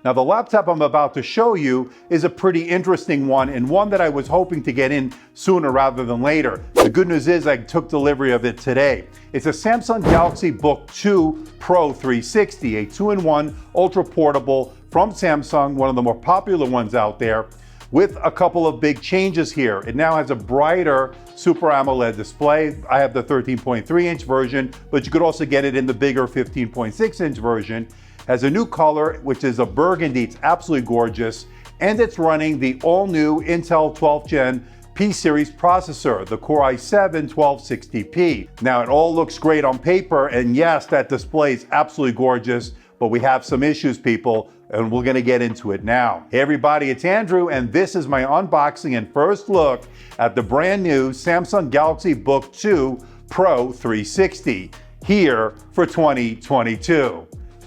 Now, the laptop I'm about to show you is a pretty interesting one, and one that I was hoping to get in sooner rather than later. The good news is I took delivery of it today. It's a Samsung Galaxy Book2 Pro 360, a 2-in-1 ultra portable from Samsung, one of the more popular ones out there, with a couple of big changes here. It now has a brighter Super AMOLED display. I have the 13.3-inch version, but you could also get it in the bigger 15.6-inch version. Has a new color, which is a burgundy. It's absolutely gorgeous. And it's running the all-new Intel 12th Gen P-Series processor, the Core i7-1260p. Now, it all looks great on paper, and yes, that display is absolutely gorgeous, but we have some issues, people, and we're gonna get into it now. Hey everybody, it's Andrew, and this is my unboxing and first look at the brand new Samsung Galaxy Book2 Pro 360, here for 2022.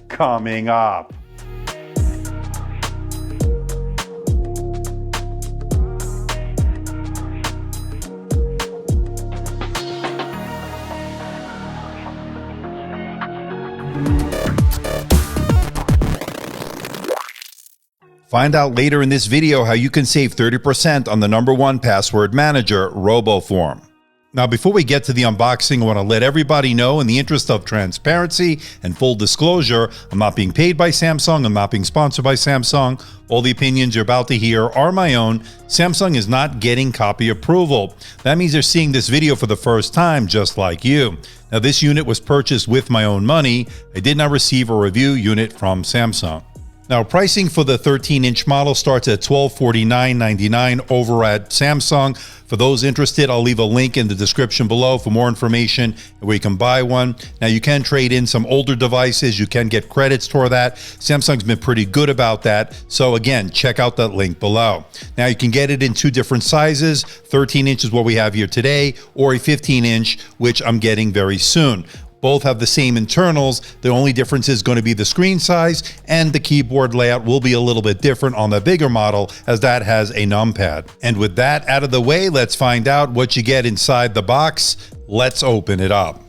Coming up. Find out later in this video how you can save 30% on the #1 password manager, RoboForm. Now, before we get to the unboxing, I want to let everybody know, in the interest of transparency and full disclosure, I'm not being paid by Samsung, I'm not being sponsored by Samsung. All the opinions you're about to hear are my own. Samsung is not getting copy approval. That means they're seeing this video for the first time, just like you. Now, this unit was purchased with my own money. I did not receive a review unit from Samsung. Now, pricing for the 13-inch model starts at $1,249.99 over at Samsung. For those interested, I'll leave a link in the description below for more information where you can buy one. Now, you can trade in some older devices. You can get credits toward that. Samsung's been pretty good about that. So again, check out that link below. Now, you can get it in 2 different sizes. 13 inch is what we have here today, or a 15-inch, which I'm getting very soon. Both have the same internals. The only difference is going to be the screen size, and the keyboard layout will be a little bit different on the bigger model, as that has a numpad. And with that out of the way, let's find out what you get inside the box. Let's open it up.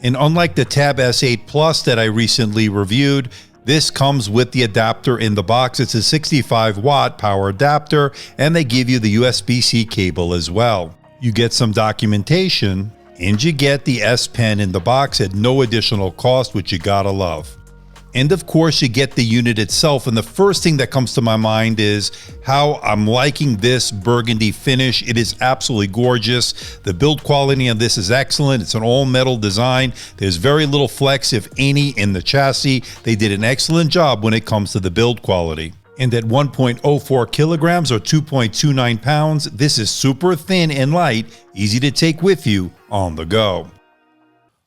And unlike the Tab S8 Plus that I recently reviewed, this comes with the adapter in the box. It's a 65-watt power adapter, and they give you the USB-C cable as well. You get some documentation, and you get the S Pen in the box at no additional cost, which you gotta love. And of course, you get the unit itself, and the first thing that comes to my mind is how I'm liking this burgundy finish. It is absolutely gorgeous. The build quality on this is excellent. It's an all-metal design. There's very little flex, if any, in the chassis. They did an excellent job when it comes to the build quality. And at 1.04 kilograms or 2.29 pounds, this is super thin and light, easy to take with you on the go.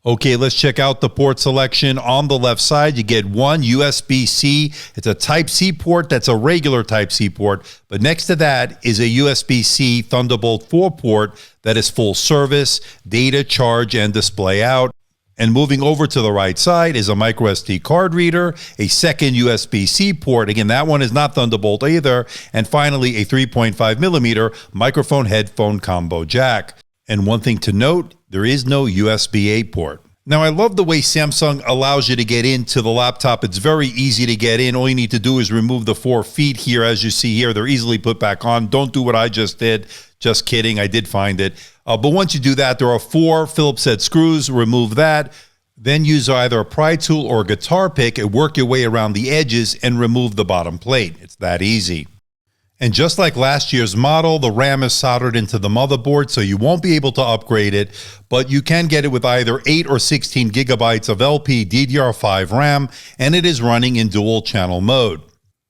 Okay, let's check out the port selection. On the left side, you get one USB-C. It's a Type-C port that's a regular Type-C port, but next to that is a USB-C Thunderbolt 4 port that is full service, data, charge, and display out. And moving over to the right side is a microSD card reader, a second USB-C port. Again, that one is not Thunderbolt either. And finally, a 3.5mm microphone headphone combo jack. And one thing to note, there is no USB-A port. Now, I love the way Samsung allows you to get into the laptop. It's very easy to get in. All you need to do is remove the 4 feet here. As you see here, they're easily put back on. Don't do what I just did. Just kidding, I did find it. But once you do that, there are 4 Phillips head screws. Remove that. Then use either a pry tool or a guitar pick and work your way around the edges and remove the bottom plate. It's that easy. And just like last year's model, the RAM is soldered into the motherboard, so you won't be able to upgrade it, but you can get it with either 8 or 16 gigabytes of LP DDR5 RAM, and it is running in dual channel mode.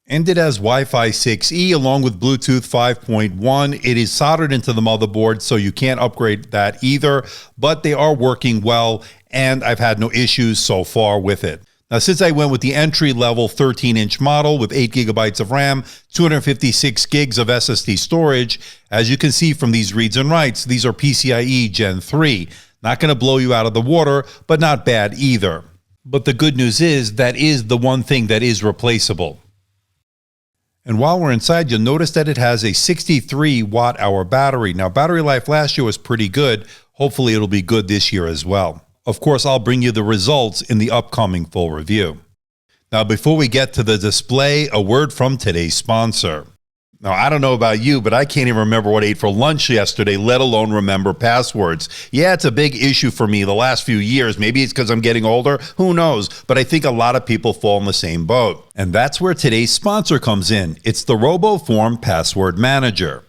And it has Wi-Fi 6E along with Bluetooth 5.1. It is soldered into the motherboard, so you can't upgrade that either, but they are working well, and I've had no issues so far with it. Now, since I went with the entry-level 13-inch model with 8 gigabytes of RAM, 256 gigs of SSD storage, as you can see from these reads and writes, these are PCIe Gen 3. Not going to blow you out of the water, but not bad either. But the good news is that is the one thing that is replaceable. And while we're inside, you'll notice that it has a 63 watt hour battery. Now, battery life last year was pretty good. Hopefully it'll be good this year as well. Of course, I'll bring you the results in the upcoming full review. Now, before we get to the display, a word from today's sponsor. Now, I don't know about you, but I can't even remember what I ate for lunch yesterday, let alone remember passwords. Yeah, it's a big issue for me the last few years. Maybe it's because I'm getting older. Who knows? But I think a lot of people fall in the same boat. And that's where today's sponsor comes in. It's the RoboForm Password Manager.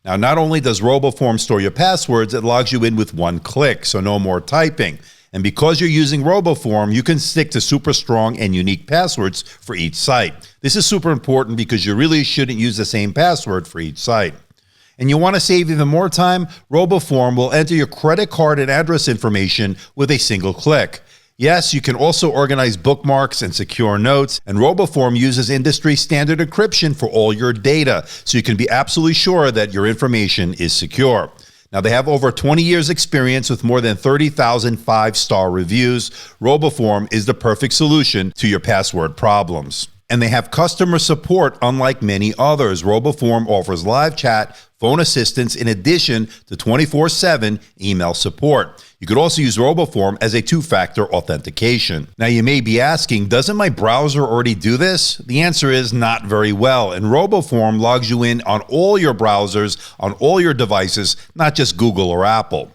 Now, not only does RoboForm store your passwords, it logs you in with one click, so no more typing. And because you're using RoboForm, you can stick to super strong and unique passwords for each site. This is super important because you really shouldn't use the same password for each site. And you want to save even more time? RoboForm will enter your credit card and address information with a single click. Yes, you can also organize bookmarks and secure notes, and RoboForm uses industry standard encryption for all your data, so you can be absolutely sure that your information is secure. Now, they have over 20 years experience with more than 30,000 5-star reviews. RoboForm is the perfect solution to your password problems. And they have customer support unlike many others. RoboForm offers live chat, phone assistance, in addition to 24/7 email support. You could also use RoboForm as a two-factor authentication. Now, you may be asking, doesn't my browser already do this? The answer is not very well. And RoboForm logs you in on all your browsers, on all your devices, not just Google or Apple.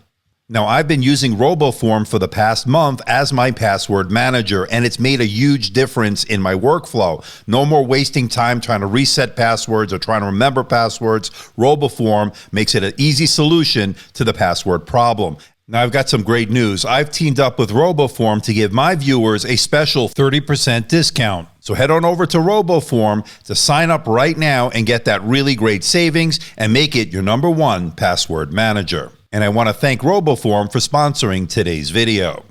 Now, I've been using RoboForm for the past month as my password manager, and it's made a huge difference in my workflow. No more wasting time trying to reset passwords or trying to remember passwords. RoboForm makes it an easy solution to the password problem. Now, I've got some great news. I've teamed up with RoboForm to give my viewers a special 30% discount. So head on over to RoboForm to sign up right now and get that really great savings and make it your #1 password manager. And I want to thank RoboForm for sponsoring today's video.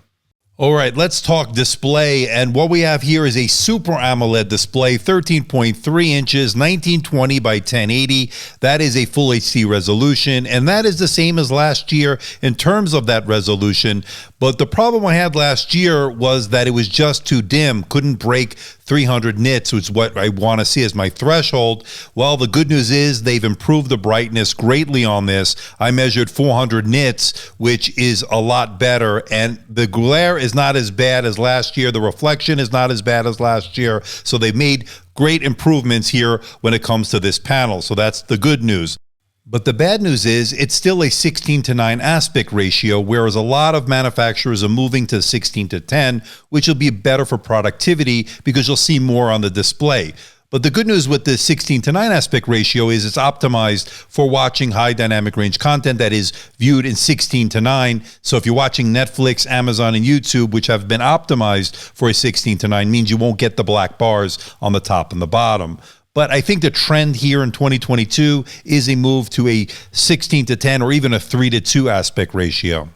All right, let's talk display. And what we have here is a Super AMOLED display, 13.3 inches, 1920 by 1080. That is a full HD resolution, and that is the same as last year in terms of that resolution. But the problem I had last year was that it was just too dim, couldn't break 300 nits, which is what I want to see as my threshold. Well, the good news is they've improved the brightness greatly on this. I measured 400 nits, which is a lot better, and the glare is not as bad as last year. The reflection is not as bad as last year. So they've made great improvements here when it comes to this panel. So that's the good news. But the bad news is it's still a 16:9 aspect ratio, whereas a lot of manufacturers are moving to 16:10, which will be better for productivity because you'll see more on the display. But the good news with the 16:9 aspect ratio is it's optimized for watching high dynamic range content that is viewed in 16:9. So if you're watching Netflix, Amazon, and YouTube, which have been optimized for a 16:9, means you won't get the black bars on the top and the bottom. But I think the trend here in 2022 is a move to a 16:10 or even a 3:2 aspect ratio.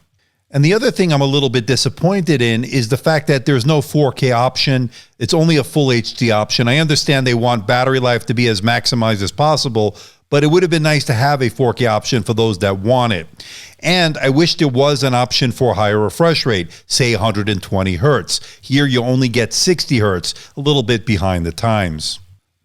And the other thing I'm a little bit disappointed in is the fact that there's no 4K option. It's only a full HD option. I understand they want battery life to be as maximized as possible, but it would have been nice to have a 4K option for those that want it. And I wish there was an option for a higher refresh rate, say 120 hertz. Here you only get 60 hertz, a little bit behind the times.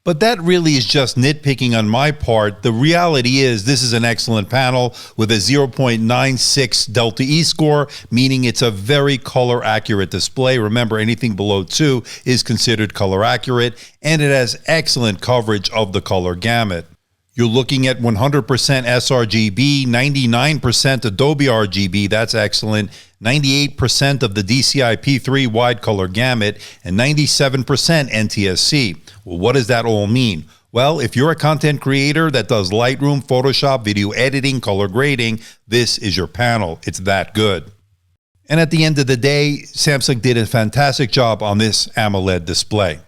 But that really is just nitpicking on my part. The reality is this is an excellent panel with a 0.96 Delta E score, meaning it's a very color accurate display. Remember, anything below 2 is considered color accurate, and it has excellent coverage of the color gamut. You're looking at 100% sRGB, 99% Adobe RGB, that's excellent, 98% of the DCI P3 wide color gamut, and 97% NTSC. Well, what does that all mean? Well, if you're a content creator that does Lightroom, Photoshop, video editing, color grading, this is your panel. It's that good. And at the end of the day, Samsung did a fantastic job on this AMOLED display.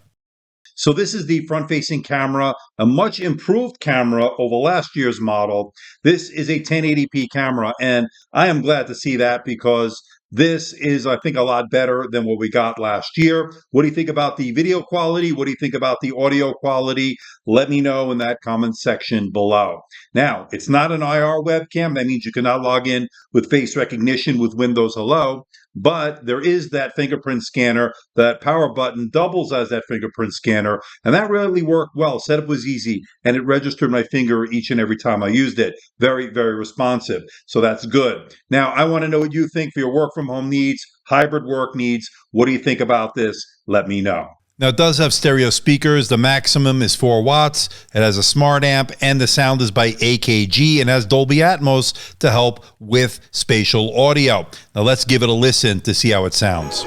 So this is the front-facing camera, a much improved camera over last year's model. This is a 1080p camera, and I am glad to see that because this is, I think, a lot better than what we got last year. What do you think about the video quality? What do you think about the audio quality? Let me know in that comment section below. Now, it's not an IR webcam. That means you cannot log in with face recognition with Windows Hello. but there is that fingerprint scanner. That power button doubles as that fingerprint scanner, and that really worked well. Setup was easy, and it registered my finger each and every time I used it. Very, very responsive, so that's good. Now, I want to know what you think for your work from home needs, hybrid work needs. What do you think about this? Let me know. Now, it does have stereo speakers. The maximum is 4 watts. It has a smart amp, and the sound is by AKG and has Dolby Atmos to help with spatial audio. Now, let's give it a listen to see how it sounds.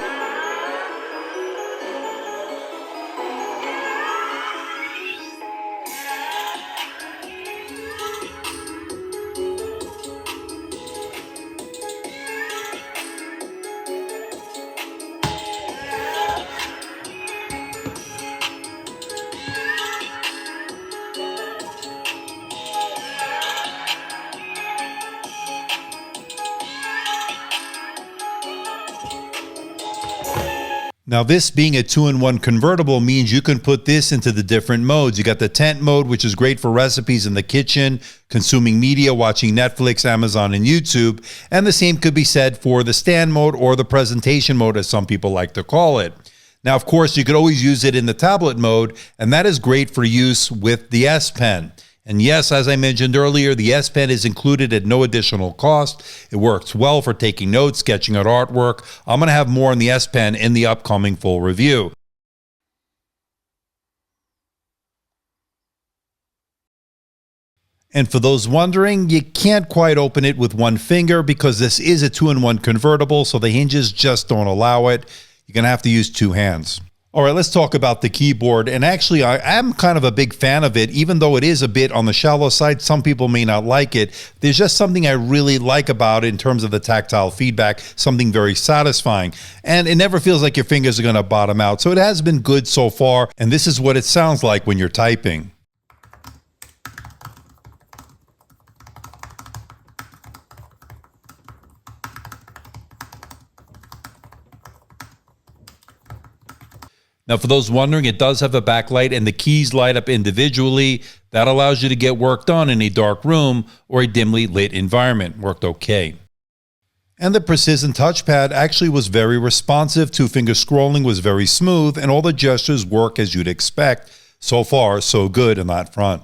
Now, this being a 2-in-1 convertible means you can put this into the different modes. You got the tent mode, which is great for recipes in the kitchen, consuming media, watching Netflix, Amazon, and YouTube. And the same could be said for the stand mode or the presentation mode, as some people like to call it. Now, of course, you could always use it in the tablet mode, and that is great for use with the S Pen. And yes, as I mentioned earlier, the S Pen is included at no additional cost. It works well for taking notes, sketching out artwork. I'm going to have more on the S Pen in the upcoming full review. And for those wondering, you can't quite open it with one finger because this is a 2-in-1 convertible, so the hinges just don't allow it. You're going to have to use 2 hands. All right, let's talk about the keyboard. And actually, I am kind of a big fan of it, even though it is a bit on the shallow side. Some people may not like it. There's just something I really like about it in terms of the tactile feedback, something very satisfying. And it never feels like your fingers are going to bottom out. So it has been good so far. And this is what it sounds like when you're typing. Now, for those wondering, it does have a backlight and the keys light up individually. That allows you to get work done in a dark room or a dimly lit environment. Worked okay. And the Precision touchpad actually was very responsive. 2-finger scrolling was very smooth, and all the gestures work as you'd expect. So far, so good on that front.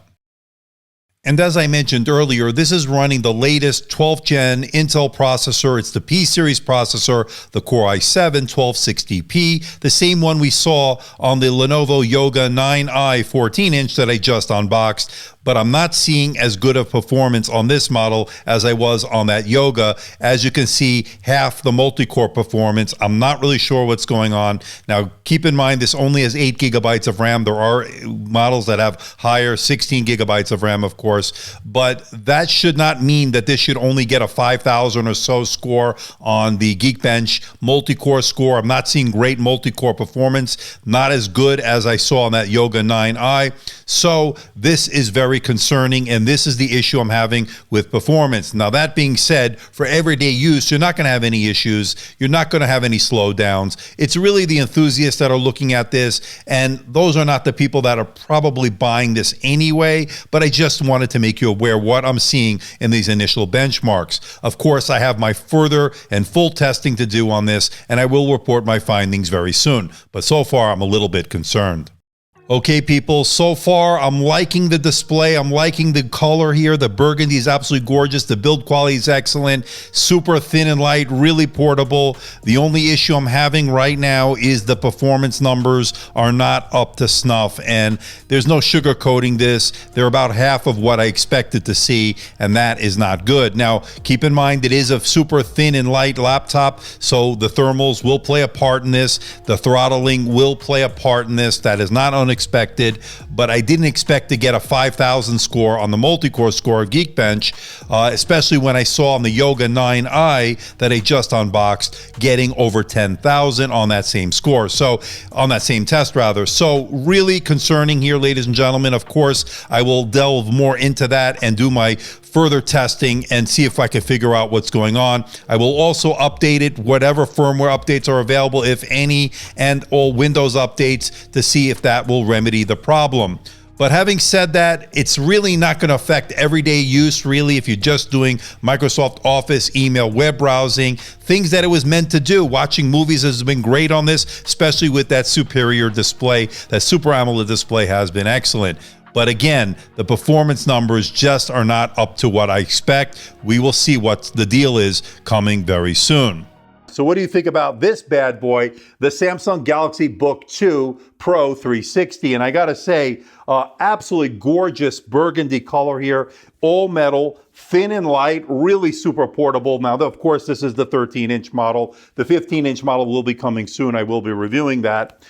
And as I mentioned earlier, this is running the latest 12th gen Intel processor. It's the P-series processor, the Core i7 1260p, the same one we saw on the Lenovo Yoga 9i 14-inch that I just unboxed. But I'm not seeing as good of performance on this model as I was on that Yoga. As you can see, half the multi-core performance. I'm not really sure what's going on. Now, keep in mind, this only has 8 gigabytes of RAM. There are models that have higher, 16 gigabytes of RAM, of course. But that should not mean that this should only get a 5,000 or so score on the Geekbench multi-core score. I'm not seeing great multi-core performance. Not as good as I saw on that Yoga 9i. So this is very concerning, and this is the issue I'm having with performance. Now, that being said, for everyday use, you're not going to have any issues. You're not going to have any slowdowns. It's really the enthusiasts that are looking at this, and those are not the people that are probably buying this anyway, but I just wanted to make you aware what I'm seeing in these initial benchmarks. Of course, I have my further and full testing to do on this, and I will report my findings very soon. But so far, I'm a little bit concerned. Okay, people, so far I'm liking the display. I'm liking the color here. The burgundy is absolutely gorgeous. The build quality is excellent. Super thin and light, really portable. The only issue I'm having right now is the performance numbers are not up to snuff, and there's no sugarcoating this. They're about half of what I expected to see, and that is not good. Now, keep in mind it is a super thin and light laptop, so the thermals will play a part in this. The throttling will play a part in this. That is not unexpected, but I didn't expect to get a 5,000 score on the multi-core score of Geekbench, especially when I saw on the Yoga 9i that I just unboxed getting over 10,000 on that same score. So on that same test rather. So really concerning here, ladies and gentlemen. Of course, I will delve more into that and do my further testing and see if I can figure out what's going on. I will also update it, whatever firmware updates are available, if any, and all Windows updates to see if that will remedy the problem. But having said that, it's really not going to affect everyday use, really, if you're just doing Microsoft Office, email, web browsing, things that it was meant to do. Watching movies has been great on this, especially with that superior display. That Super AMOLED display has been excellent. But again, the performance numbers just are not up to what I expect. We will see what the deal is coming very soon. So what do you think about this bad boy, the Samsung Galaxy Book 2 Pro 360? And I gotta say, absolutely gorgeous burgundy color here, all metal, thin and light, really super portable. Now, of course, this is the 13-inch model. The 15-inch model will be coming soon. I will be reviewing that.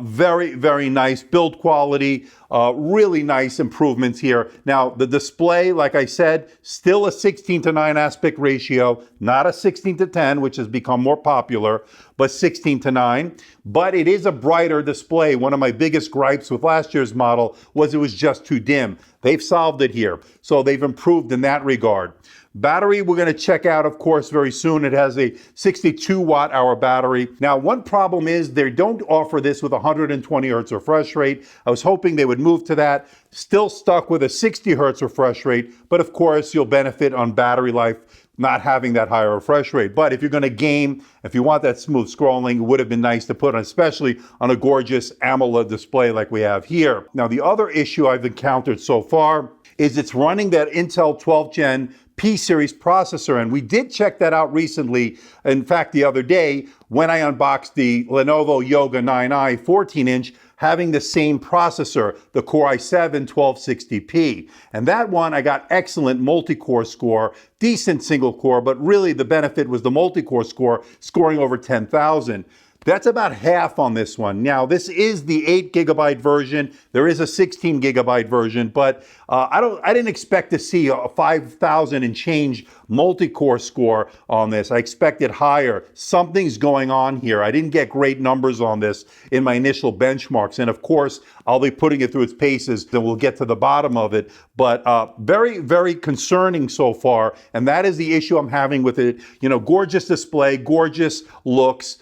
Very, very nice build quality, really nice improvements here. Now, the display, like I said, still a 16:9 aspect ratio, not a 16:10, which has become more popular, but 16:9. But it is a brighter display. One of my biggest gripes with last year's model was it was just too dim. They've solved it here. So they've improved in that regard. Battery, we're going to check out, of course, very soon. It has a 62 watt-hour battery. Now, one problem is they don't offer this with 120 hertz refresh rate. I was hoping they would move to that. Still stuck with a 60 hertz refresh rate, but of course, you'll benefit on battery life not having that higher refresh rate. But if you're going to game, if you want that smooth scrolling, it would have been nice to put on, especially on a gorgeous AMOLED display like we have here. Now, the other issue I've encountered so far is it's running that Intel 12th Gen P-Series processor, and we did check that out recently. In fact, the other day, when I unboxed the Lenovo Yoga 9i 14-inch, having the same processor, the Core i7 1260p. And that one, I got excellent multi-core score, decent single core, but really the benefit was the multi-core score, scoring over 10,000. That's about half on this one. Now, this is the 8 gigabyte version. There is a 16 gigabyte version, but I didn't expect to see a 5,000 and change multi-core score on this. I expected higher. Something's going on here. I didn't get great numbers on this in my initial benchmarks. And of course, I'll be putting it through its paces, then we'll get to the bottom of it. But very, very concerning so far. And that is the issue I'm having with it. You know, gorgeous display, gorgeous looks,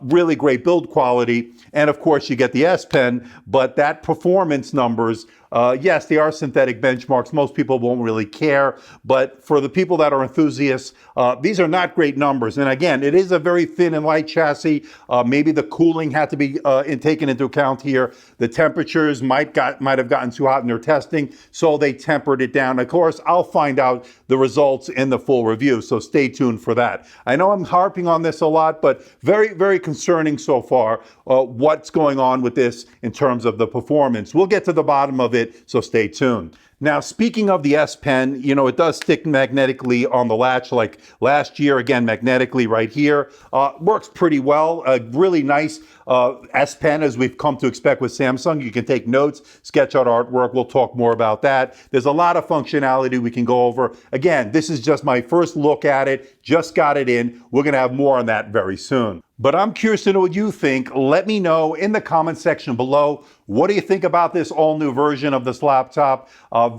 really great build quality, and of course you get the S Pen, but that performance numbers, yes, they are synthetic benchmarks. Most people won't really care, but for the people that are enthusiasts, these are not great numbers. And again, it is a very thin and light chassis. Maybe the cooling had to be taken into account here. The temperatures might have gotten too hot in their testing, so they tempered it down. Of course, I'll find out the results in the full review, so stay tuned for that. I know I'm harping on this a lot, but very, very concerning so far what's going on with this in terms of the performance. We'll get to the bottom of it, so stay tuned. Now, speaking of the S Pen, you know, it does stick magnetically on the latch like last year, again, magnetically right here. Works pretty well. A really nice S Pen, as we've come to expect with Samsung. You can take notes, sketch out artwork. We'll talk more about that. There's a lot of functionality we can go over. Again, this is just my first look at it. Just got it in. We're going to have more on that very soon. But I'm curious to know what you think. Let me know in the comment section below. What do you think about this all-new version of this laptop?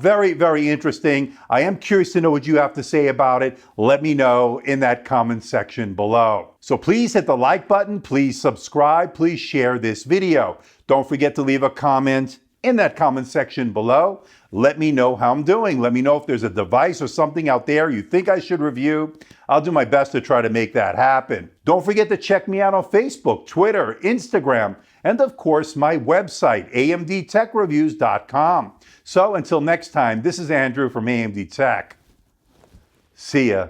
Very, very interesting. I am curious to know what you have to say about it. Let me know in that comment section below. So please hit the like button. Please subscribe. Please share this video. Don't forget to leave a comment in that comment section below. Let me know how I'm doing. Let me know if there's a device or something out there you think I should review. I'll do my best to try to make that happen. Don't forget to check me out on Facebook, Twitter, Instagram, and of course my website, amdtechreviews.com. So until next time, this is Andrew from AMD Tech. See ya.